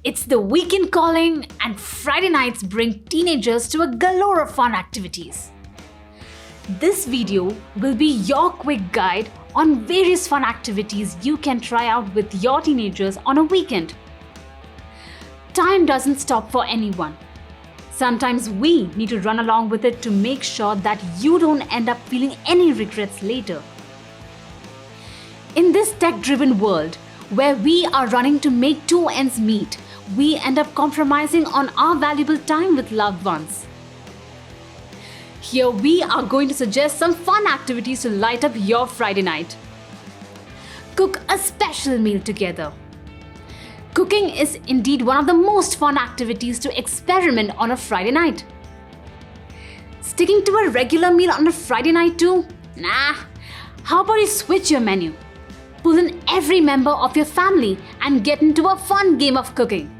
It's the weekend calling, and Friday nights bring teenagers to a galore of fun activities. This video will be your quick guide on various fun activities you can try out with your teenagers on a weekend. Time doesn't stop for anyone. Sometimes we need to run along with it to make sure that you don't end up feeling any regrets later. In this tech-driven world, where we are running to make two ends meet, we end up compromising on our valuable time with loved ones. Here we are going to suggest some fun activities to light up your Friday night. Cook a special meal together. Cooking is indeed one of the most fun activities to experiment on a Friday night. Sticking to a regular meal on a Friday night too? Nah. How about you switch your menu? Pull in every member of your family and get into a fun game of cooking.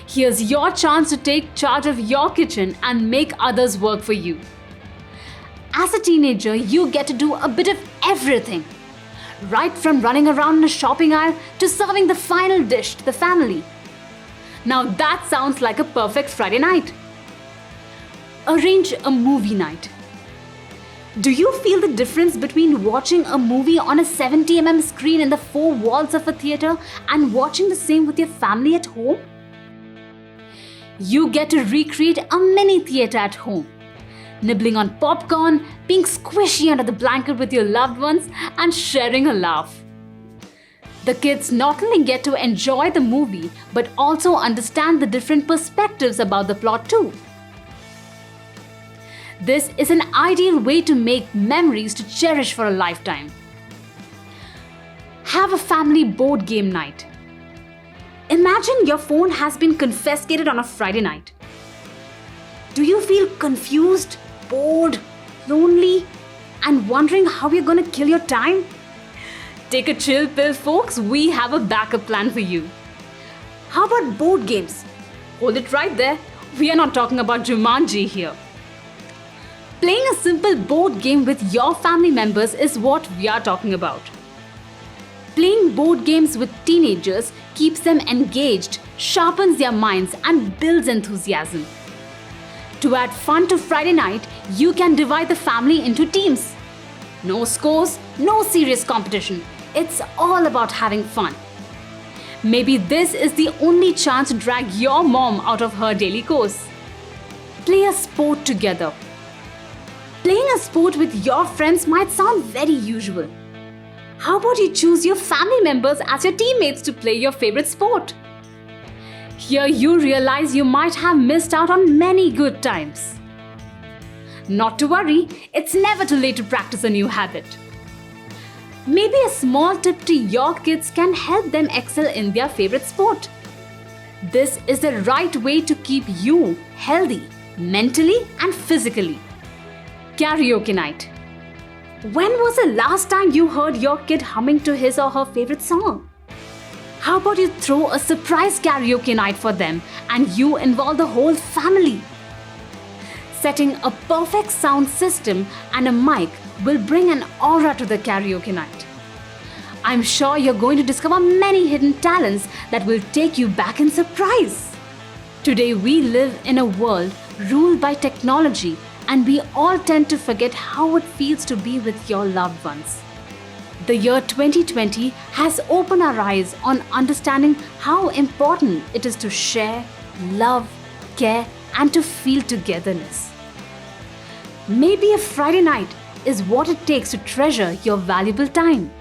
Here's your chance to take charge of your kitchen and make others work for you. As a teenager, you get to do a bit of everything. Right from running around in a shopping aisle to serving the final dish to the family. Now that sounds like a perfect Friday night. Arrange a movie night. Do you feel the difference between watching a movie on a 70mm screen in the four walls of a theatre and watching the same with your family at home? You get to recreate a mini theatre at home. Nibbling on popcorn, being squishy under the blanket with your loved ones, and sharing a laugh. The kids not only get to enjoy the movie, but also understand the different perspectives about the plot too. This is an ideal way to make memories to cherish for a lifetime. Have a family board game night. Imagine your phone has been confiscated on a Friday night. Do you feel confused, bored, lonely, and wondering how you're going to kill your time? Take a chill pill, folks. We have a backup plan for you. How about board games? Hold it right there. We are not talking about Jumanji here. Playing a simple board game with your family members is what we are talking about. Playing board games with teenagers keeps them engaged, sharpens their minds, and builds enthusiasm. To add fun to Friday night, you can divide the family into teams. No scores, no serious competition. It's all about having fun. Maybe this is the only chance to drag your mom out of her daily course. Play a sport together. Playing a sport with your friends might sound very usual. How about you choose your family members as your teammates to play your favorite sport? Here you realize you might have missed out on many good times. Not to worry, it's never too late to practice a new habit. Maybe a small tip to your kids can help them excel in their favorite sport. This is the right way to keep you healthy, mentally and physically. Karaoke night. When was the last time you heard your kid humming to his or her favorite song? How about you throw a surprise karaoke night for them and you involve the whole family? Setting a perfect sound system and a mic will bring an aura to the karaoke night. I'm sure you're going to discover many hidden talents that will take you back in surprise. Today we live in a world ruled by technology, and we all tend to forget how it feels to be with your loved ones. The year 2020 has opened our eyes on understanding how important it is to share, love, care, and to feel togetherness. Maybe a Friday night is what it takes to treasure your valuable time.